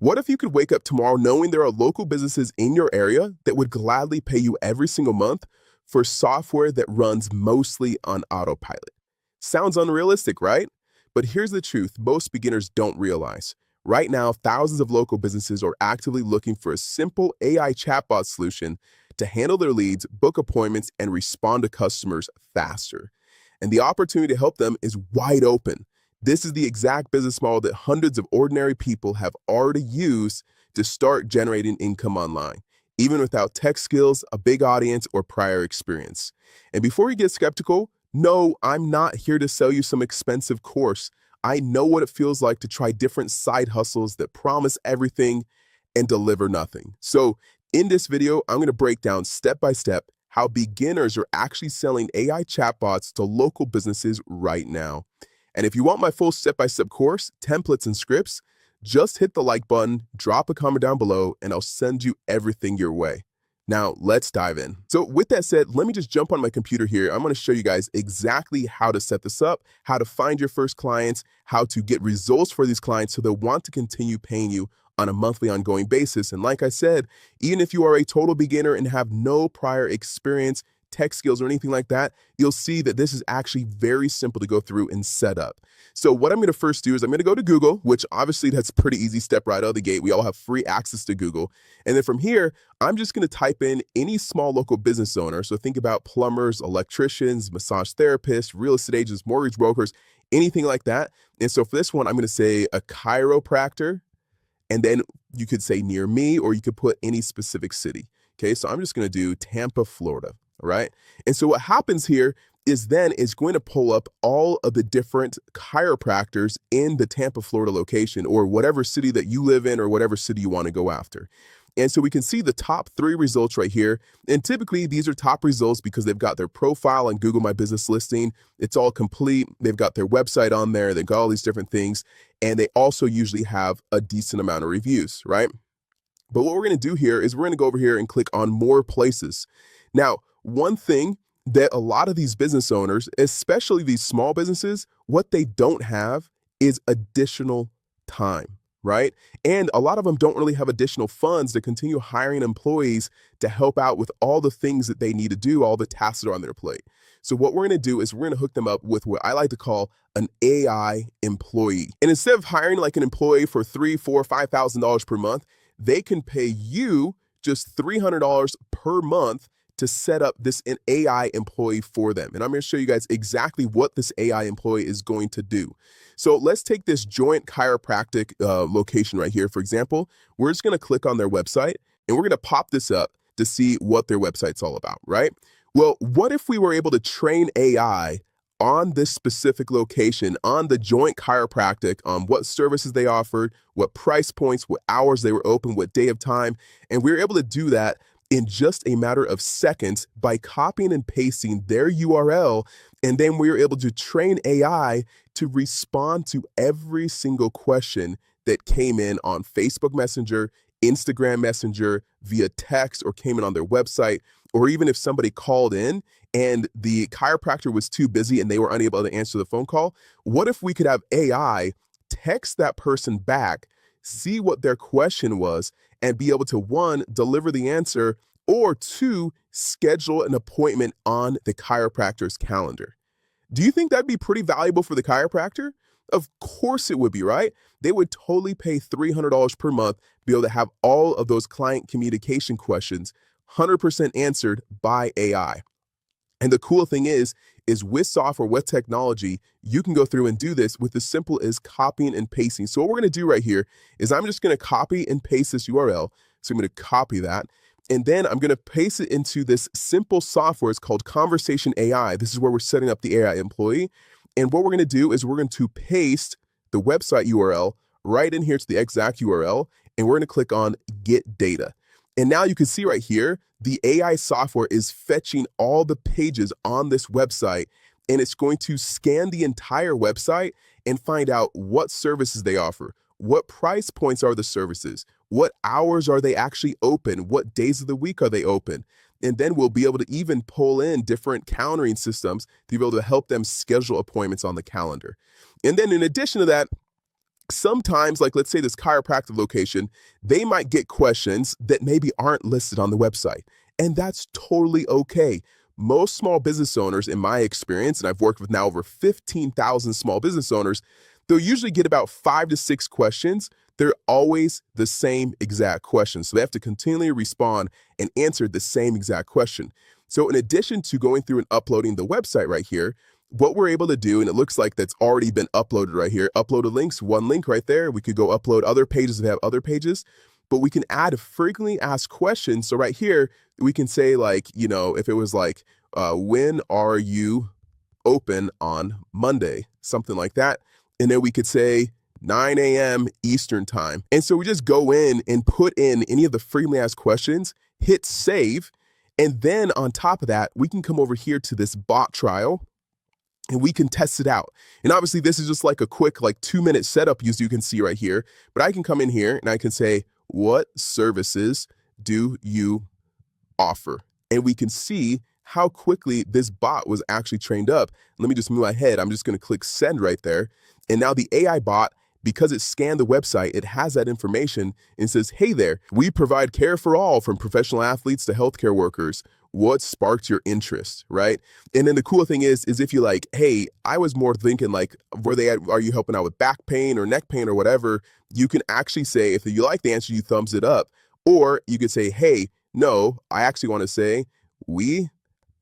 What if you could wake up tomorrow knowing there are local businesses in your area that would gladly pay you every single month for software that runs mostly on autopilot? Sounds unrealistic, right? But here's the truth most beginners don't realize. Right now, thousands of local businesses are actively looking for a simple AI chatbot solution to handle their leads, book appointments, and respond to customers faster. And the opportunity to help them is wide open. This is the exact business model that hundreds of ordinary people have already used to start generating income online, even without tech skills, a big audience, or prior experience. And before you get skeptical, no, I'm not here to sell you some expensive course. I know what it feels like to try different side hustles that promise everything and deliver nothing. So in this video, I'm going to break down step by step how beginners are actually selling AI chatbots to local businesses right now. And if you want my full step-by-step course, templates and scripts, just hit the like button, drop a comment down below, and I'll send you everything your way. Now, let's dive in. So with that said, let me just jump on my computer here. I'm going to show you guys exactly how to set this up, how to find your first clients, how to get results for these clients so they'll want to continue paying you on a monthly ongoing basis. And like I said, even if you are a total beginner and have no prior experience, tech skills, or anything like that, you'll see that this is actually very simple to go through and set up. So what I'm going to first do is I'm going to go to Google, which obviously that's a pretty easy step right out of the gate. We all have free access to Google. And then from here, I'm just going to type in any small local business owner. So think about plumbers, electricians, massage therapists, real estate agents, mortgage brokers, anything like that. And so for this one, I'm going to say a chiropractor. And then you could say near me, or you could put any specific city. Okay, so I'm just going to do Tampa, Florida. Right? And so what happens here is then it's going to pull up all of the different chiropractors in the Tampa, Florida location, or whatever city that you live in, or whatever city you want to go after. And so we can see the top 3 results right here. And typically these are top results because they've got their profile on Google My Business listing. It's all complete. They've got their website on there. They've got all these different things. And they also usually have a decent amount of reviews, right? But what we're going to do here is we're going to go over here and click on more places. Now, one thing that a lot of these business owners, especially these small businesses, what they don't have is additional time, right? And a lot of them don't really have additional funds to continue hiring employees to help out with all the things that they need to do, all the tasks that are on their plate. So what we're going to do is we're going to hook them up with what I like to call an AI employee. And instead of hiring like an employee for $3,000, $4,000, $5,000 per month, they can pay you just $300 per month to set up this an AI employee for them. And I'm going to show you guys exactly what this AI employee is going to do. So let's take this joint chiropractic location right here. For example, we're just going to click on their website and we're going to pop this up to see what their website's all about, right? Well, what if we were able to train AI on this specific location, on the joint chiropractic, on what services they offered, what price points, what hours they were open, what day of time, and we were able to do that in just a matter of seconds by copying and pasting their URL. And then we were able to train AI to respond to every single question that came in on Facebook Messenger, Instagram Messenger, via text, or came in on their website, or even if somebody called in and the chiropractor was too busy and they were unable to answer the phone call. What if we could have AI text that person back, see what their question was, and be able to, 1, deliver the answer, or 2, schedule an appointment on the chiropractor's calendar? Do you think that'd be pretty valuable for the chiropractor? Of course it would be, right? They would totally pay $300 per month to be able to have all of those client communication questions 100% answered by AI. And the cool thing is with software, with technology, you can go through and do this with as simple as copying and pasting. So what we're going to do right here is I'm just going to copy and paste this URL. So I'm going to copy that. And then I'm going to paste it into this simple software. It's called Conversation AI. This is where we're setting up the AI employee. And what we're going to do is we're going to paste the website URL right in here to the exact URL. And we're going to click on Get Data. And now you can see right here, the AI software is fetching all the pages on this website, and it's going to scan the entire website and find out what services they offer, what price points are the services, what hours are they actually open, what days of the week are they open. And then we'll be able to even pull in different calendaring systems to be able to help them schedule appointments on the calendar. And then in addition to that, Sometimes, like let's say this chiropractic location, they might get questions that maybe aren't listed on the website. And that's totally okay. Most small business owners, in my experience, and I've worked with now over 15,000 small business owners, they'll usually get about 5 to 6 questions. They're always the same exact question. So they have to continually respond and answer the same exact question. So in addition to going through and uploading the website right here, what we're able to do, and it looks like that's already been uploaded right here, uploaded links, one link right there. We could go upload other pages if we have other pages, but we can add frequently asked questions. So right here, we can say like, if it was like, when are you open on Monday? Something like that. And then we could say 9 a.m. Eastern time. And so we just go in and put in any of the frequently asked questions, hit save. And then on top of that, we can come over here to this bot trial and we can test it out. And obviously this is just like a quick 2-minute setup as you can see right here, but I can come in here and I can say, what services do you offer? And we can see how quickly this bot was actually trained up. Let me just move my head. I'm just going to click send right there. And now the AI bot, because it scanned the website, it has that information and says, hey there, we provide care for all from professional athletes to healthcare workers. What sparked your interest, right? And then the cool thing is if you hey, I was more thinking are you helping out with back pain or neck pain or whatever? You can actually say, if you like the answer, you thumbs it up. Or you could say, hey, no, I actually want to say, we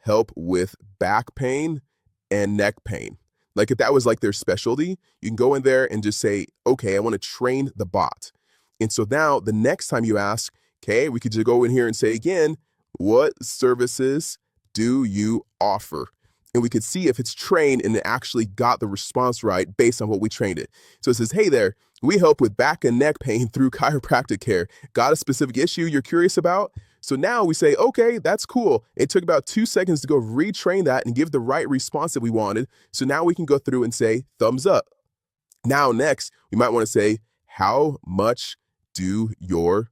help with back pain and neck pain. Like if that was their specialty, you can go in there and just say, okay, I want to train the bot. And so now the next time you ask, okay, we could just go in here and say again, what services do you offer? And we could see if it's trained and it actually got the response right based on what we trained it. So it says, hey there, we help with back and neck pain through chiropractic care. Got a specific issue you're curious about? So now we say, okay, that's cool. It took about 2 seconds to go retrain that and give the right response that we wanted. So now we can go through and say, thumbs up. Now next, we might want to say, how much do your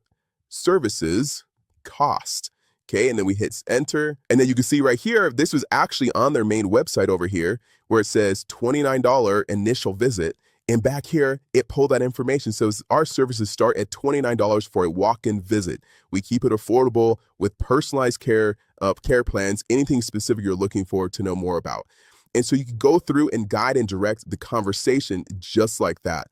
services cost? Okay, and then we hit enter. And then you can see right here, this was actually on their main website over here where it says $29 initial visit. And back here, it pulled that information. So our services start at $29 for a walk-in visit. We keep it affordable with personalized care plans, anything specific you're looking for to know more about. And so you can go through and guide and direct the conversation just like that.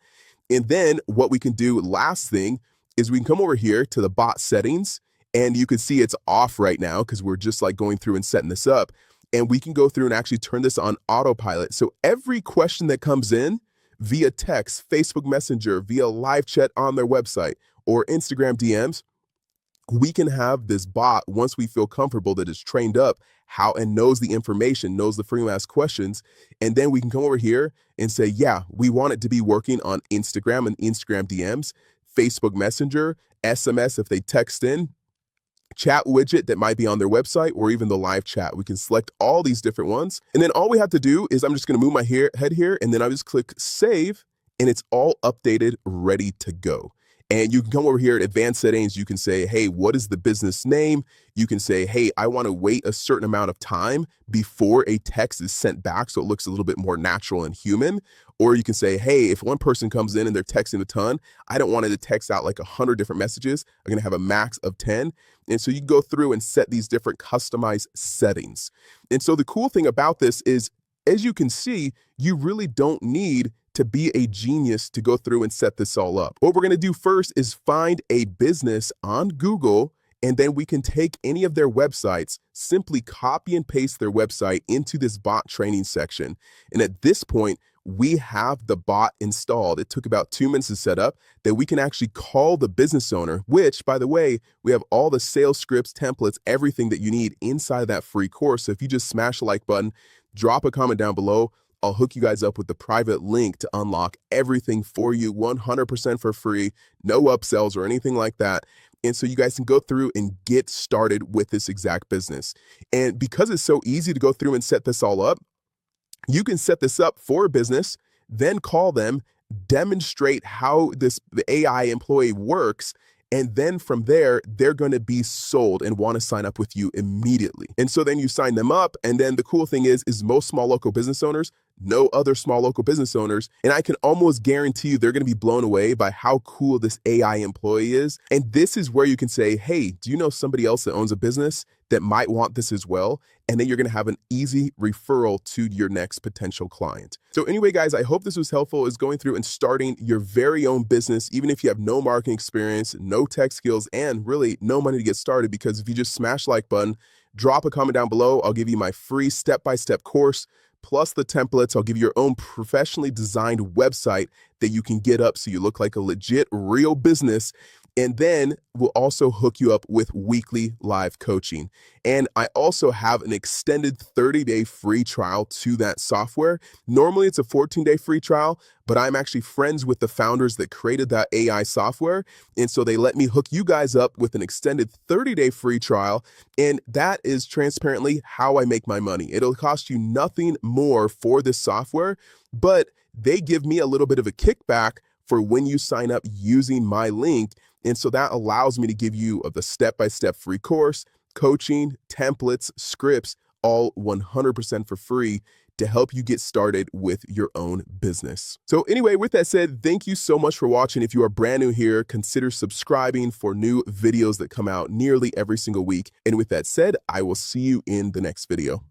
And then what we can do last thing is we can come over here to the bot settings. And you can see it's off right now because we're just going through and setting this up. And we can go through and actually turn this on autopilot. So every question that comes in via text, Facebook Messenger, via live chat on their website or Instagram DMs, we can have this bot, once we feel comfortable that it's trained up and knows the information, knows the frequently asked questions. And then we can come over here and say, yeah, we want it to be working on Instagram and Instagram DMs, Facebook Messenger, SMS if they text in, chat widget that might be on their website, or even the live chat. We can select all these different ones. And then all we have to do is I'm just going to move my head here, and then I just click save, and it's all updated, ready to go. And you can come over here at advanced settings. You can say, hey, what is the business name? You can say, hey, I want to wait a certain amount of time before a text is sent back so it looks a little bit more natural and human. Or you can say, hey, if one person comes in and they're texting a ton, I don't want it to text out 100 different messages. I'm going to have a max of 10. And so you go through and set these different customized settings. And so the cool thing about this is, as you can see, you really don't need to be a genius to go through and set this all up. What we're going to do first is find a business on Google, and then we can take any of their websites, simply copy and paste their website into this bot training section. And at this point, we have the bot installed. It took about 2 minutes to set up, that we can actually call the business owner, which, by the way, we have all the sales scripts, templates, everything that you need inside of that free course. So if you just smash the like button, drop a comment down below, I'll hook you guys up with the private link to unlock everything for you 100% for free, no upsells or anything like that. And so you guys can go through and get started with this exact business. And because it's so easy to go through and set this all up, you can set this up for a business, then call them, demonstrate how the AI employee works, and then from there, they're going to be sold and want to sign up with you immediately. And so then you sign them up. And then the cool thing is most small local business owners no other small local business owners, and I can almost guarantee you they're going to be blown away by how cool this AI employee is. And this is where you can say, hey, do you know somebody else that owns a business that might want this as well? And then you're going to have an easy referral to your next potential client. So anyway, guys, I hope this was helpful as going through and starting your very own business, even if you have no marketing experience, no tech skills, and really no money to get started. Because if you just smash the like button, drop a comment down below, I'll give you my free step-by-step course, plus the templates. I'll give you your own professionally designed website that you can get up so you look like a legit real business. And then we'll also hook you up with weekly live coaching. And I also have an extended 30-day free trial to that software. Normally it's a 14-day free trial, but I'm actually friends with the founders that created that AI software. And so they let me hook you guys up with an extended 30-day free trial. And that is transparently how I make my money. It'll cost you nothing more for this software, but they give me a little bit of a kickback for when you sign up using my link. And so that allows me to give you the step-by-step free course, coaching, templates, scripts, all 100% for free to help you get started with your own business. So anyway, with that said, thank you so much for watching. If you are brand new here, consider subscribing for new videos that come out nearly every single week. And with that said, I will see you in the next video.